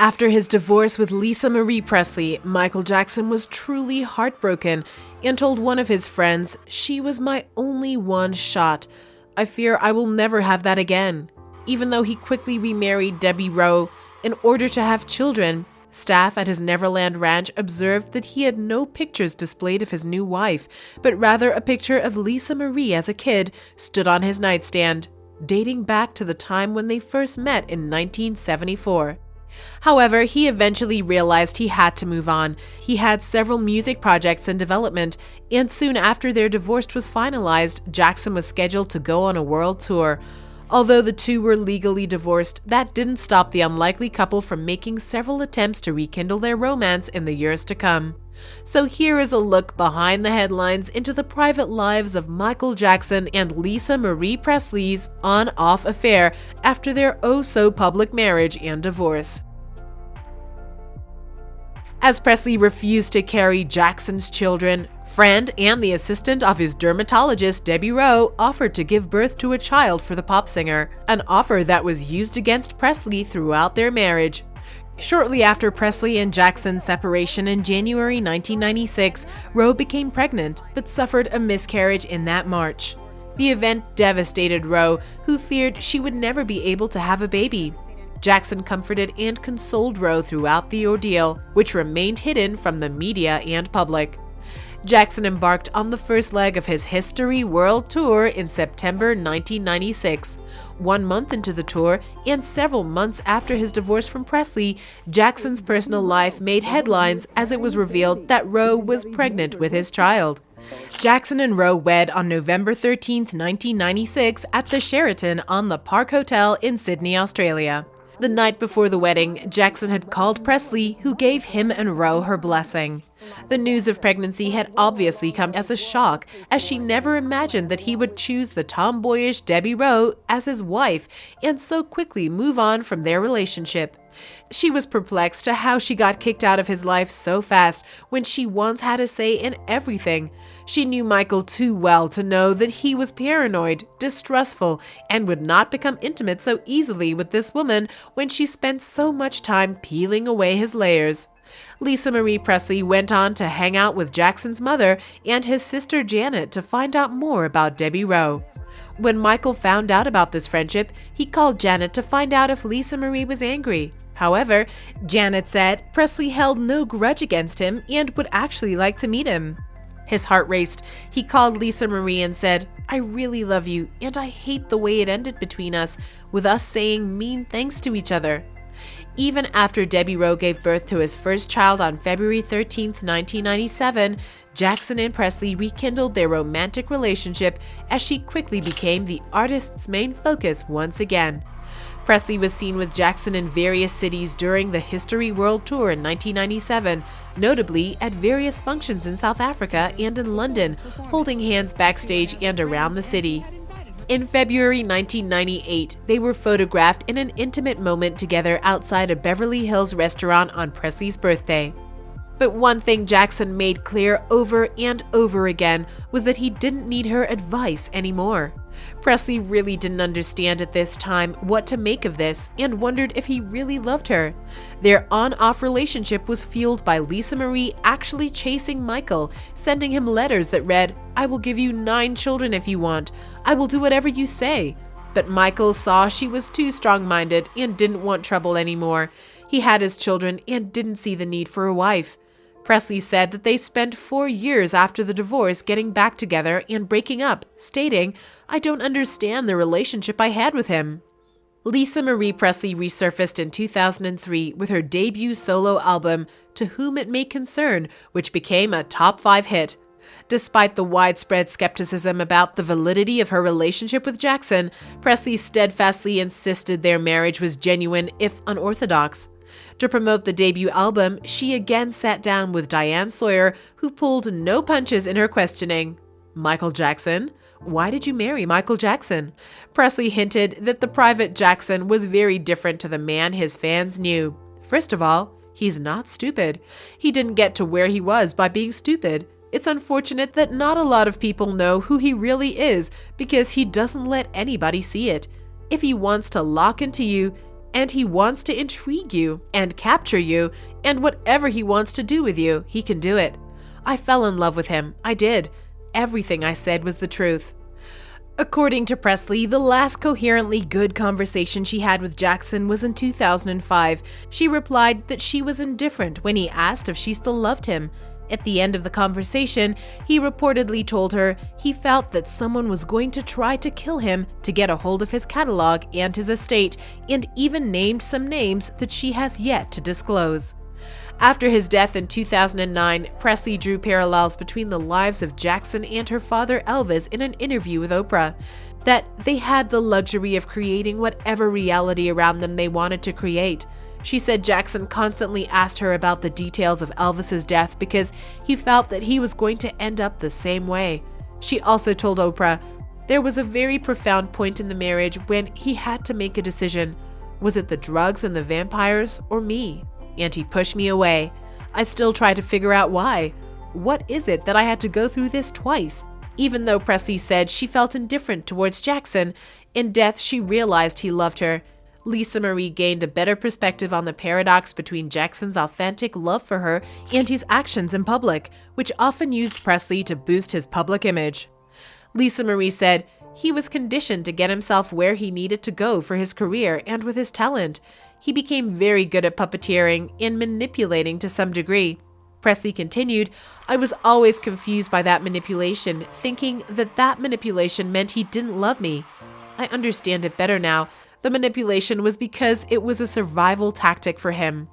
After his divorce with Lisa Marie Presley, Michael Jackson was truly heartbroken and told one of his friends, "She was my only one shot. I fear I will never have that again." Even though he quickly remarried Debbie Rowe in order to have children, staff at his Neverland Ranch observed that he had no pictures displayed of his new wife, but rather a picture of Lisa Marie as a kid stood on his nightstand, dating back to the time when they first met in 1974. However, he eventually realized he had to move on. He had several music projects in development, and soon after their divorce was finalized, Jackson was scheduled to go on a world tour. Although the two were legally divorced, that didn't stop the unlikely couple from making several attempts to rekindle their romance in the years to come. So here is a look behind the headlines into the private lives of Michael Jackson and Lisa Marie Presley's on-off affair after their oh-so-public marriage and divorce. As Presley refused to carry Jackson's children, friend and the assistant of his dermatologist Debbie Rowe offered to give birth to a child for the pop singer, an offer that was used against Presley throughout their marriage. Shortly after Presley and Jackson's separation in January 1996, Rowe became pregnant but suffered a miscarriage in that March. The event devastated Rowe, who feared she would never be able to have a baby. Jackson comforted and consoled Rowe throughout the ordeal, which remained hidden from the media and public. Jackson embarked on the first leg of his History World Tour in September 1996. 1 month into the tour, and several months after his divorce from Presley, Jackson's personal life made headlines as it was revealed that Rowe was pregnant with his child. Jackson and Rowe wed on November 13, 1996 at the Sheraton on the Park Hotel in Sydney, Australia. The night before the wedding, Jackson had called Presley, who gave him and Rowe her blessing. The news of pregnancy had obviously come as a shock, as she never imagined that he would choose the tomboyish Debbie Rowe as his wife and so quickly move on from their relationship. She was perplexed to how she got kicked out of his life so fast when she once had a say in everything. She knew Michael too well to know that he was paranoid, distrustful, and would not become intimate so easily with this woman when she spent so much time peeling away his layers. Lisa Marie Presley went on to hang out with Jackson's mother and his sister Janet to find out more about Debbie Rowe. When Michael found out about this friendship, he called Janet to find out if Lisa Marie was angry. However, Janet said Presley held no grudge against him and would actually like to meet him. His heart raced. He called Lisa Marie and said, "I really love you, and I hate the way it ended between us, with us saying mean things to each other." Even after Debbie Rowe gave birth to his first child on February 13, 1997, Jackson and Presley rekindled their romantic relationship as she quickly became the artist's main focus once again. Presley was seen with Jackson in various cities during the History World Tour in 1997, notably at various functions in South Africa and in London, holding hands backstage and around the city. In February 1998, they were photographed in an intimate moment together outside a Beverly Hills restaurant on Presley's birthday. But one thing Jackson made clear over and over again was that he didn't need her advice anymore. Presley really didn't understand at this time what to make of this and wondered if he really loved her. Their on-off relationship was fueled by Lisa Marie actually chasing Michael, sending him letters that read, "I will give you 9 children if you want. I will do whatever you say." But Michael saw she was too strong-minded and didn't want trouble anymore. He had his children and didn't see the need for a wife. Presley said that they spent 4 years after the divorce getting back together and breaking up, stating, "I don't understand the relationship I had with him." Lisa Marie Presley resurfaced in 2003 with her debut solo album, To Whom It May Concern, which became a top 5 hit. Despite the widespread skepticism about the validity of her relationship with Jackson, Presley steadfastly insisted their marriage was genuine if unorthodox. To promote the debut album, she again sat down with Diane Sawyer, who pulled no punches in her questioning. "Michael Jackson? Why did you marry Michael Jackson?" Presley hinted that the private Jackson was very different to the man his fans knew. First of all, he's not stupid. He didn't get to where he was by being stupid. It's unfortunate that not a lot of people know who he really is because he doesn't let anybody see it. If he wants to lock into you, and he wants to intrigue you and capture you, and whatever he wants to do with you, he can do it. I fell in love with him. I did. Everything I said was the truth. According to Presley, the last coherently good conversation she had with Jackson was in 2005. She replied that she was indifferent when he asked if she still loved him. At the end of the conversation, he reportedly told her he felt that someone was going to try to kill him to get a hold of his catalog and his estate, and even named some names that she has yet to disclose. After his death in 2009, Presley drew parallels between the lives of Jackson and her father Elvis in an interview with Oprah, that they had the luxury of creating whatever reality around them they wanted to create. She said Jackson constantly asked her about the details of Elvis's death because he felt that he was going to end up the same way. She also told Oprah, "There was a very profound point in the marriage when he had to make a decision. Was it the drugs and the vampires or me? And he pushed me away. I still try to figure out why. What is it that I had to go through this twice?" Even though Presley said she felt indifferent towards Jackson, in death she realized he loved her. Lisa Marie gained a better perspective on the paradox between Jackson's authentic love for her and his actions in public, which often used Presley to boost his public image. Lisa Marie said, "He was conditioned to get himself where he needed to go for his career and with his talent. He became very good at puppeteering and manipulating to some degree." Presley continued, "I was always confused by that manipulation, thinking that manipulation meant he didn't love me. I understand it better now. The manipulation was because it was a survival tactic for him.